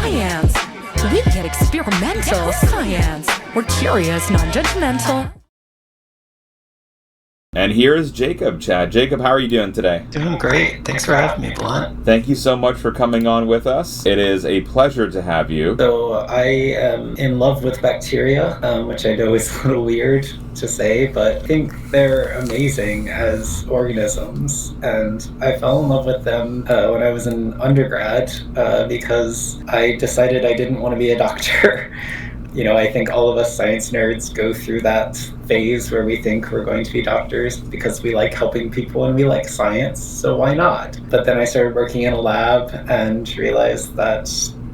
SciAnts. We get experimental science. We're curious, non-judgmental. And here is Jacob, Chad. Jacob, how are you doing today? Doing great. Thanks for having me, Balint. Thank you so much for coming on with us. It is a pleasure to have you. So I am in love with bacteria, which I know is a little weird to say, but I think they're amazing as organisms. And I fell in love with them when I was in undergrad because I decided I didn't want to be a doctor. You know, I think all of us science nerds go through that phase where we think we're going to be doctors because we like helping people and we like science, so why not? But then I started working in a lab and realized that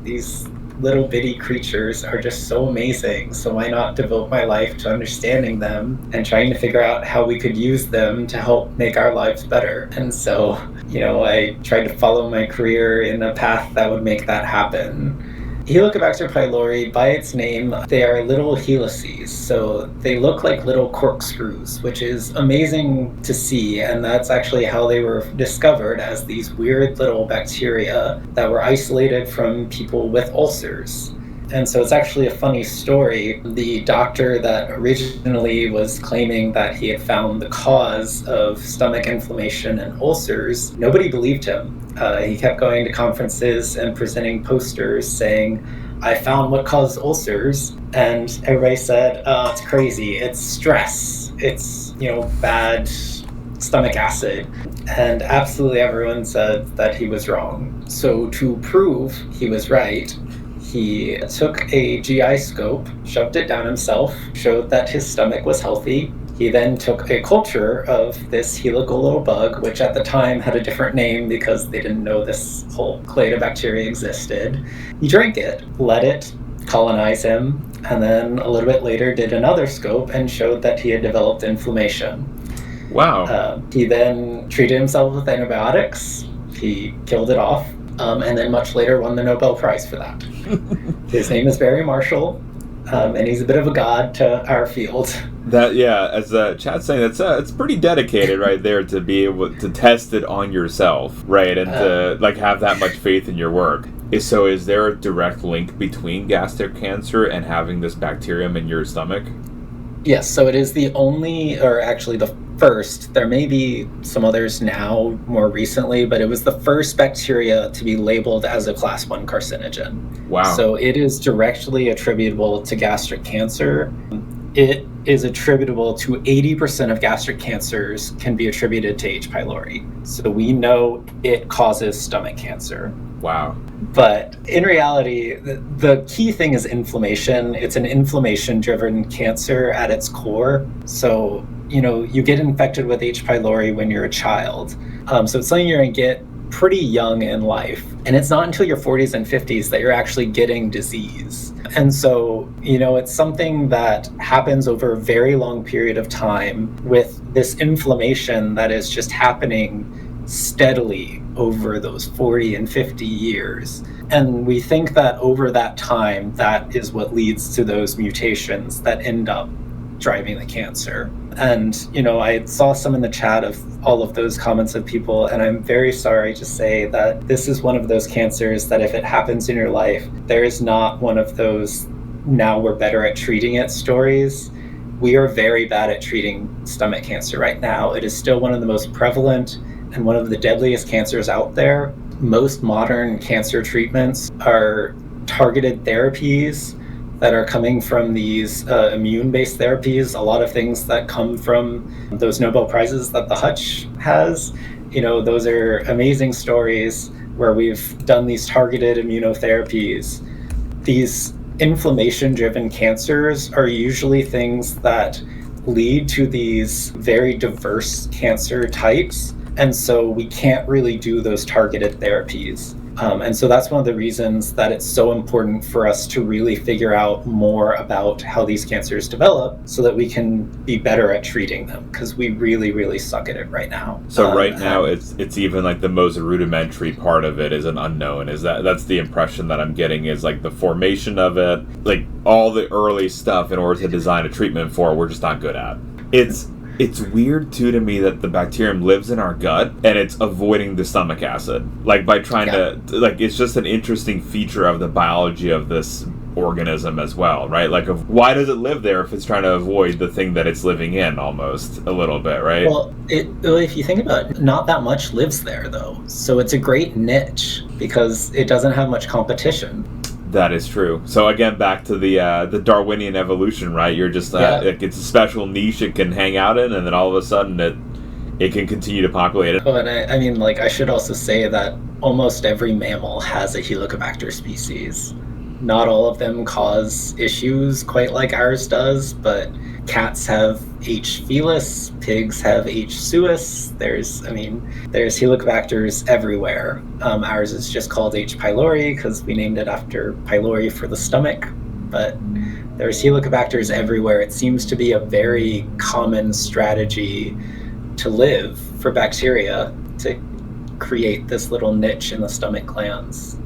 these little bitty creatures are just so amazing, so why not devote my life to understanding them and trying to figure out how we could use them to help make our lives better. And so, you know, I tried to follow my career in a path that would make that happen. Helicobacter pylori, by its name, they are little helices, so they look like little corkscrews, which is amazing to see, and that's actually how they were discovered, as these weird little bacteria that were isolated from people with ulcers. And so it's actually a funny story. The doctor that originally was claiming that he had found the cause of stomach inflammation and ulcers, nobody believed him. He kept going to conferences and presenting posters saying, I found what caused ulcers. And everybody said, it's crazy. It's stress. It's, bad stomach acid. And absolutely everyone said that he was wrong. So to prove he was right, he took a GI scope, shoved it down himself, showed that his stomach was healthy. He then took a culture of this helical little bug, which at the time had a different name because they didn't know this whole clade of bacteria existed. He drank it, let it colonize him, and then a little bit later did another scope and showed that he had developed inflammation. Wow. He then treated himself with antibiotics. He killed it off. And then much later won the Nobel Prize for that. His name is Barry Marshall, and he's a bit of a god to our field. As Chad's saying, it's pretty dedicated right there to be able to test it on yourself, right, and to have that much faith in your work. So is there a direct link between gastric cancer and having this bacterium in your stomach? Yes, so it is the only, or actually the first, there may be some others now more recently, but it was the first bacteria to be labeled as a class 1 carcinogen. Wow. So it is directly attributable to gastric cancer. It is attributable to 80% of gastric cancers can be attributed to H. pylori. So we know it causes stomach cancer. Wow. But in reality, the key thing is inflammation. It's an inflammation-driven cancer at its core. So, you get infected with H. pylori when you're a child. So it's something you're going to get pretty young in life. And it's not until your 40s and 50s that you're actually getting disease. And so, it's something that happens over a very long period of time with this inflammation that is just happening steadily over those 40 and 50 years. And we think that over that time, that is what leads to those mutations that end up driving the cancer. And, I saw some in the chat of all of those comments of people, and I'm very sorry to say that this is one of those cancers that if it happens in your life, there is not one of those now we're better at treating it stories. We are very bad at treating stomach cancer right now. It is still one of the most prevalent and one of the deadliest cancers out there. Most modern cancer treatments are targeted therapies that are coming from these immune-based therapies. A lot of things that come from those Nobel Prizes that the Hutch has. Those are amazing stories where we've done these targeted immunotherapies. These inflammation-driven cancers are usually things that lead to these very diverse cancer types. And so we can't really do those targeted therapies. And so that's one of the reasons that it's so important for us to really figure out more about how these cancers develop so that we can be better at treating them, because we really, really suck at it right now. So right now it's even like the most rudimentary part of it is an unknown. That's the impression that I'm getting, is like the formation of it, like all the early stuff in order to design a treatment for, we're just not good at. It's weird, too, to me that the bacterium lives in our gut and it's avoiding the stomach acid. Like, by trying to... Like, it's just an interesting feature of the biology of this organism as well, right? Like, why does it live there if it's trying to avoid the thing that it's living in, almost, a little bit, right? Well, if you think about it, not that much lives there, though. So it's a great niche because it doesn't have much competition. That is true. So again, back to the Darwinian evolution, right? You're just it's a special niche it can hang out in, and then all of a sudden it can continue to populate it. Oh, and I mean, like, I should also say that almost every mammal has a Helicobacter species. Not all of them cause issues quite like ours does, but cats have H. felis, pigs have H. suis. There's Helicobacters everywhere. Ours is just called H. pylori because we named it after pylori for the stomach, but there's Helicobacters everywhere. It seems to be a very common strategy to live for bacteria to create this little niche in the stomach glands.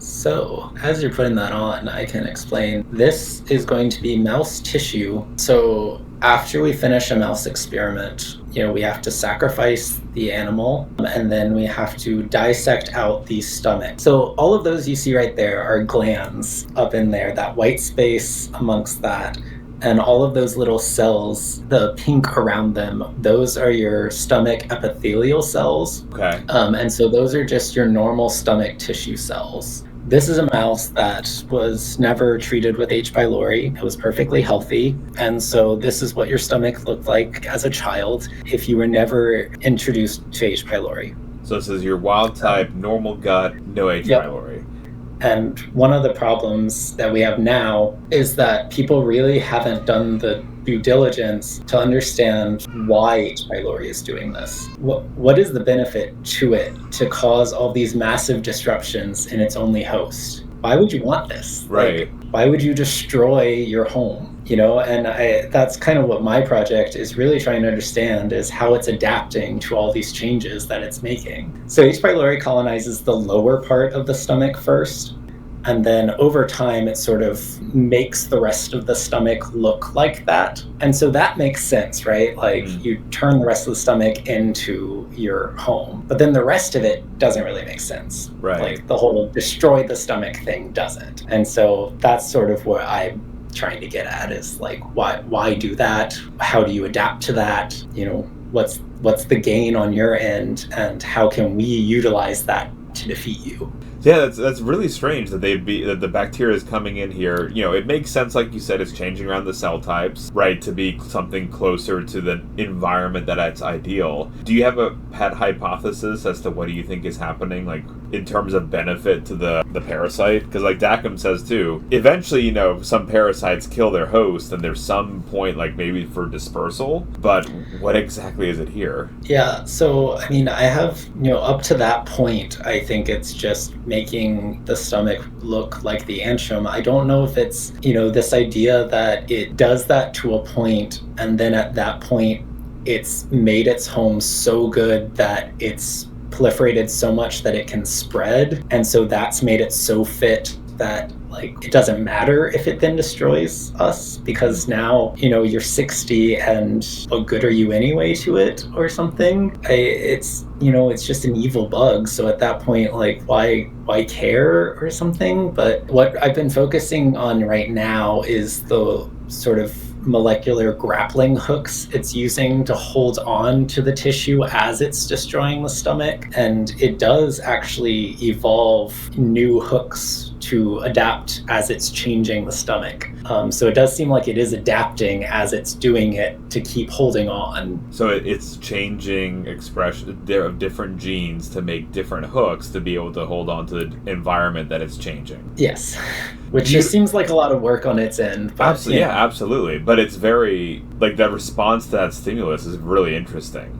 So, as you're putting that on, I can explain. This is going to be mouse tissue. So, after we finish a mouse experiment, we have to sacrifice the animal, and then we have to dissect out the stomach. So, all of those you see right there are glands up in there, that white space amongst that. And all of those little cells, the pink around them, those are your stomach epithelial cells. Okay. And so those are just your normal stomach tissue cells. This is a mouse that was never treated with H. pylori. It was perfectly healthy. And so this is what your stomach looked like as a child if you were never introduced to H. pylori. So this is your wild type, normal gut, no H. pylori. And one of the problems that we have now is that people really haven't done the due diligence to understand why H. pylori is doing this. What is the benefit to it to cause all these massive disruptions in its only host? Why would you want this? Right. Why would you destroy your home? And that's kind of what my project is really trying to understand, is how it's adapting to all these changes that it's making. So H. pylori colonizes the lower part of the stomach first, and then over time it sort of makes the rest of the stomach look like that. And so that makes sense, right? Like you turn the rest of the stomach into your home, but then the rest of it doesn't really make sense. Right. Like the whole destroy the stomach thing doesn't. And so that's sort of what I'm trying to get at, is like, why do that? How do you adapt to that? What's the gain on your end, and how can we utilize that to defeat you? Yeah, that's really strange that that the bacteria is coming in here. It makes sense, like you said, it's changing around the cell types, right, to be something closer to the environment that's ideal. Do you have a pet hypothesis as to what do you think is happening, like, in terms of benefit to the parasite? Because, like Dacum says, too, eventually, some parasites kill their host, and there's some point, like, maybe for dispersal, but what exactly is it here? Yeah, so, I mean, I have, up to that point, I think it's just making the stomach look like the antrum. I don't know if it's, this idea that it does that to a point, and then at that point, it's made its home so good that it's proliferated so much that it can spread. And so that's made it so fit that, like, it doesn't matter if it then destroys us, because now, you're 60 and what good are you anyway to it or something? It's just an evil bug. So at that point, like, why care or something? But what I've been focusing on right now is the sort of molecular grappling hooks it's using to hold on to the tissue as it's destroying the stomach. And it does actually evolve new hooks to adapt as it's changing the stomach. So it does seem like it is adapting as it's doing it to keep holding on. So it's changing expression of different genes to make different hooks to be able to hold on to the environment that it's changing. Yes. Which just seems like a lot of work on its end. But, absolutely, yeah, absolutely. But it's very, like, that response to that stimulus is really interesting.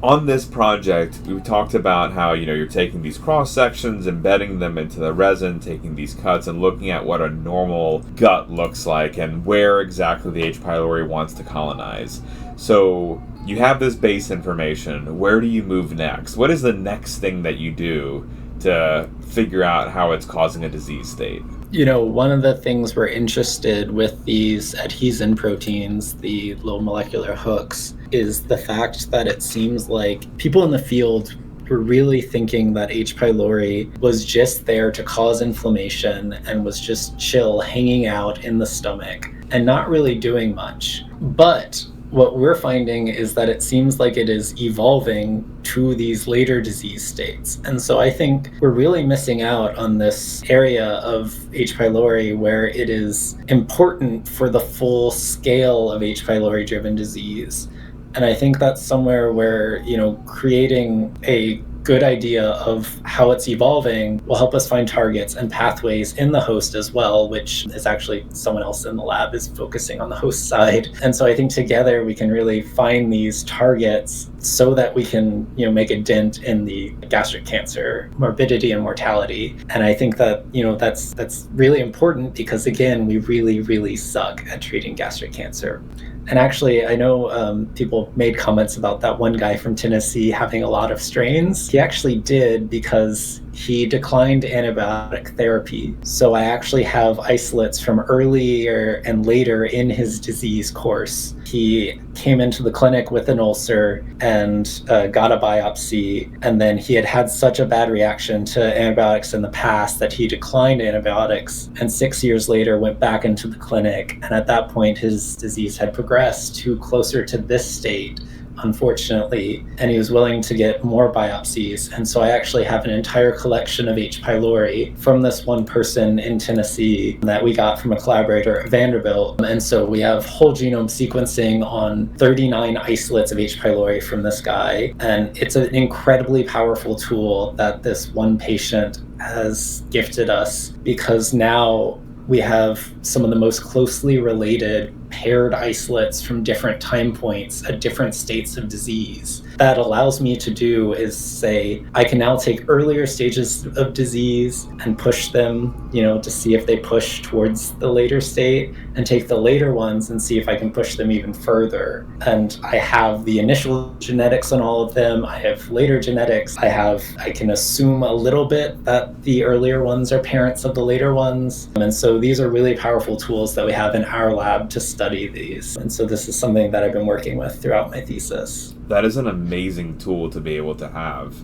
On this project, we talked about how, you're taking these cross-sections, embedding them into the resin, taking these cuts, and looking at what a normal gut looks like and where exactly the H. pylori wants to colonize. So you have this base information. Where do you move next? What is the next thing that you do to figure out how it's causing a disease state? One of the things we're interested with these adhesin proteins, the low molecular hooks, is the fact that it seems like people in the field were really thinking that H. pylori was just there to cause inflammation and was just chill, hanging out in the stomach and not really doing much. But what we're finding is that it seems like it is evolving to these later disease states. And so I think we're really missing out on this area of H. pylori where it is important for the full scale of H. pylori driven disease. And I think that's somewhere where, creating a good idea of how it's evolving will help us find targets and pathways in the host as well, which is actually someone else in the lab is focusing on the host side. And so I think together we can really find these targets so that we can, make a dent in the gastric cancer morbidity and mortality. And I think that, that's really important because, again, we really, really suck at treating gastric cancer. And actually, I know people made comments about that one guy from Tennessee having a lot of strains. He actually did because he declined antibiotic therapy. So I actually have isolates from earlier and later in his disease course. He came into the clinic with an ulcer and got a biopsy. And then he had had such a bad reaction to antibiotics in the past that he declined antibiotics. And 6 years later went back into the clinic. And at that point, his disease had progressed to closer to this state, unfortunately, and he was willing to get more biopsies. And so I actually have an entire collection of H. pylori from this one person in Tennessee that we got from a collaborator at Vanderbilt. And so we have whole genome sequencing on 39 isolates of H. pylori from this guy. And it's an incredibly powerful tool that this one patient has gifted us, because now we have some of the most closely related paired isolates from different time points at different states of disease. That allows me to do is say, I can now take earlier stages of disease and push them, to see if they push towards the later state, and take the later ones and see if I can push them even further. And I have the initial genetics on all of them. I have later genetics. I can assume a little bit that the earlier ones are parents of the later ones. And so these are really powerful tools that we have in our lab to study these. And so this is something that I've been working with throughout my thesis. That is an amazing tool to be able to have.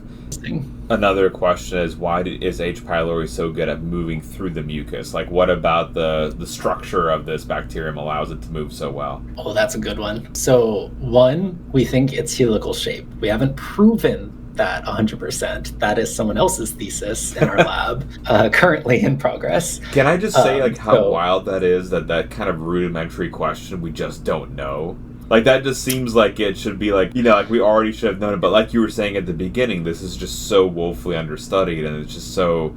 Another question is, why is H. pylori so good at moving through the mucus? Like, what about the structure of this bacterium allows it to move so well? Oh, that's a good one. So one, we think it's helical shape. We haven't proven that 100%. That is someone else's thesis in our lab, currently in progress. Can I just say how wild that is, that kind of rudimentary question we just don't know? Like, that just seems like it should be like we already should have known it. But like you were saying at the beginning, this is just so woefully understudied, and it's just so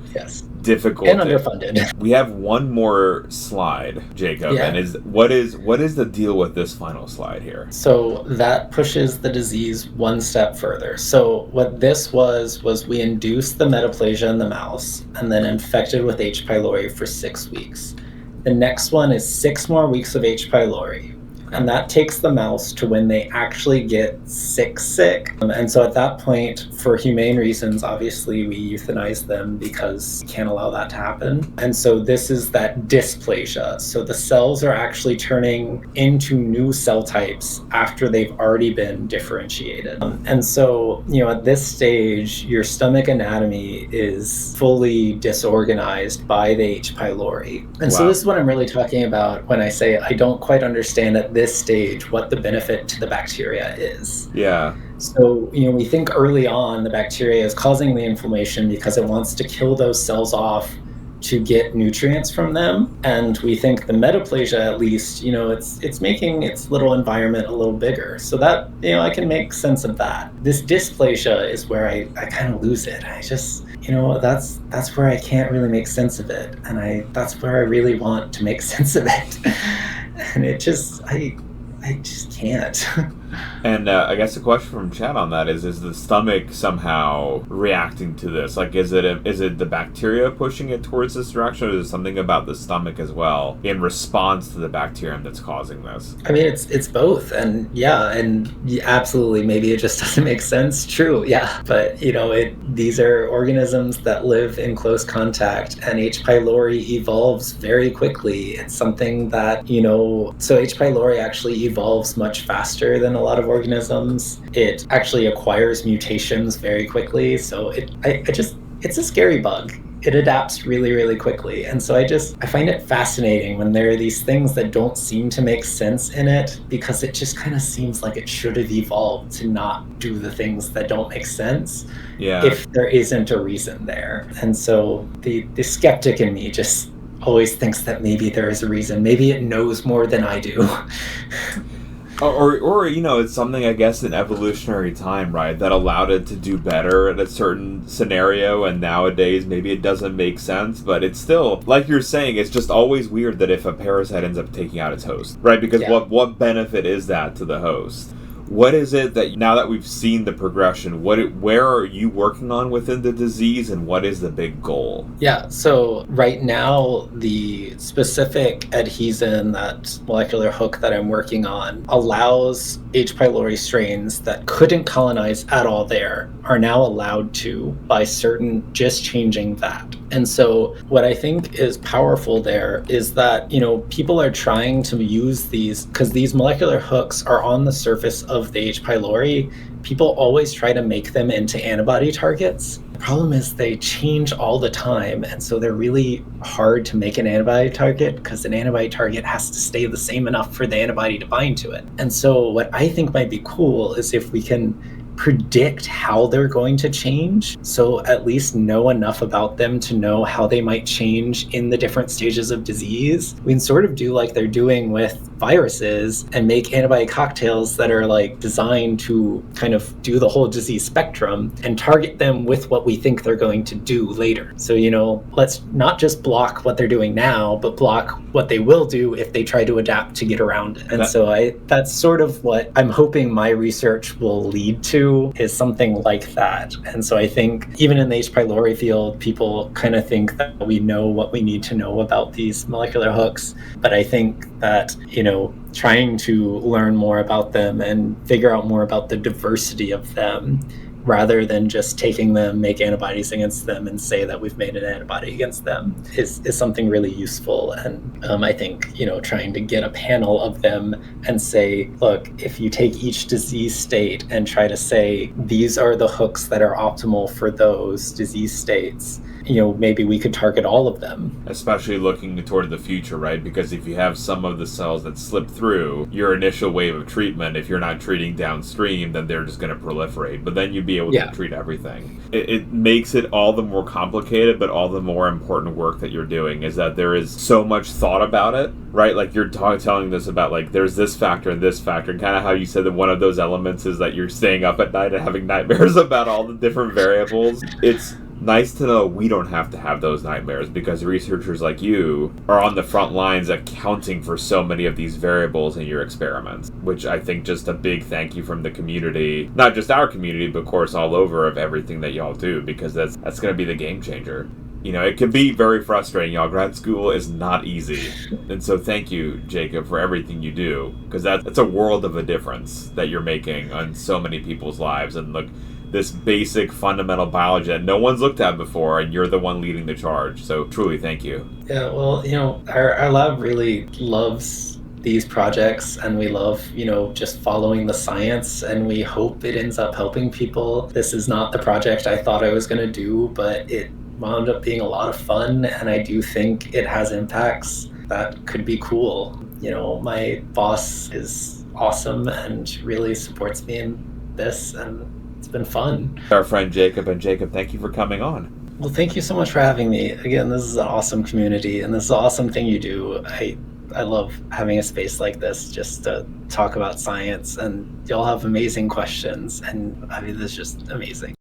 difficult and underfunded. We have one more slide, Jacob, and what is the deal with this final slide here? So that pushes the disease one step further. So what this was we induced the metaplasia in the mouse and then infected with H. pylori for 6 weeks. The next one is 6 more weeks of H. pylori. And that takes the mouse to when they actually get sick. And so at that point, for humane reasons, obviously we euthanize them because we can't allow that to happen. And so this is that dysplasia. So the cells are actually turning into new cell types after they've already been differentiated. And so, at this stage, your stomach anatomy is fully disorganized by the H. pylori. And so this is what I'm really talking about when I say I don't quite understand at this stage what the benefit to the bacteria is. Yeah. So, we think early on the bacteria is causing the inflammation because it wants to kill those cells off to get nutrients from them. And we think the metaplasia, at least, it's making its little environment a little bigger. So that, I can make sense of that. This dysplasia is where I kind of lose it. I just, that's where I can't really make sense of it. And that's where I really want to make sense of it. And it just, I just can't. And I guess the question from chat on that is the stomach somehow reacting to this? Like, is it the bacteria pushing it towards this direction, or is it something about the stomach as well in response to the bacterium that's causing this? I mean, it's both, and absolutely, maybe it just doesn't make sense. True, yeah, but these are organisms that live in close contact, and H. pylori evolves very quickly. It's something that so H. pylori actually evolves much faster than a a lot of organisms, it actually acquires mutations very quickly. So it's a scary bug. It adapts really, really quickly. And so I find it fascinating when there are these things that don't seem to make sense in it, because it just kind of seems like it should have evolved to not do the things that don't make sense if there isn't a reason there. And so the skeptic in me just always thinks that maybe there is a reason. Maybe it knows more than I do. Or it's something, I guess, in evolutionary time, right, that allowed it to do better at a certain scenario, and nowadays maybe it doesn't make sense, but it's still, like you're saying, it's just always weird that if a parasite ends up taking out its host, right? Because what benefit is that to the host? What is it that, now that we've seen the progression, where are you working on within the disease, and what is the big goal? Yeah, so right now, the specific adhesin, that molecular hook that I'm working on, allows H. pylori strains that couldn't colonize at all there are now allowed to by just changing that. And so what I think is powerful there is that, people are trying to use these, because these molecular hooks are on the surface of the H. pylori. People always try to make them into antibody targets. The problem is they change all the time, and so they're really hard to make an antibody target, because an antibody target has to stay the same enough for the antibody to bind to it. And so what I think might be cool is if we can predict how they're going to change, so at least know enough about them to know how they might change in the different stages of disease. We can sort of do like they're doing with viruses and make antibody cocktails that are like designed to kind of do the whole disease spectrum and target them with what we think they're going to do later. So, let's not just block what they're doing now, but block what they will do if they try to adapt to get around it. And that's sort of what I'm hoping my research will lead to, is something like that. And so I think even in the H. pylori field, people kind of think that we know what we need to know about these molecular hooks. But I think that, trying to learn more about them and figure out more about the diversity of them, rather than just taking them, make antibodies against them, and say that we've made an antibody against them, is something really useful. And I think, trying to get a panel of them and say, look, if you take each disease state and try to say, these are the hooks that are optimal for those disease states, maybe we could target all of them. Especially looking toward the future, right? Because if you have some of the cells that slip through your initial wave of treatment, if you're not treating downstream, then they're just going to proliferate. But then you'd be able to treat everything. It makes it all the more complicated, but all the more important work that you're doing is that there is so much thought about it, right? Like you're telling this about, like, there's this factor and this factor, and kind of how you said that one of those elements is that you're staying up at night and having nightmares about all the different variables. It's nice to know we don't have to have those nightmares, because researchers like you are on the front lines accounting for so many of these variables in your experiments, which I think just a big thank you from the community, not just our community, but of course all over, of everything that y'all do, because that's going to be the game changer. It can be very frustrating, y'all. Grad school is not easy. And so thank you, Jacob, for everything you do, because that's a world of a difference that you're making on so many people's lives. And look, this basic fundamental biology that no one's looked at before, and you're the one leading the charge. So truly, thank you. Yeah, well, our lab really loves these projects, and we love, just following the science, and we hope it ends up helping people. This is not the project I thought I was going to do, but it wound up being a lot of fun, and I do think it has impacts that could be cool. My boss is awesome and really supports me in this, and it's been fun. Our friend Jacob, and Jacob, thank you for coming on. Well, thank you so much for having me. Again, this is an awesome community, and this is an awesome thing you do. I love having a space like this just to talk about science, and y'all have amazing questions, and this is just amazing.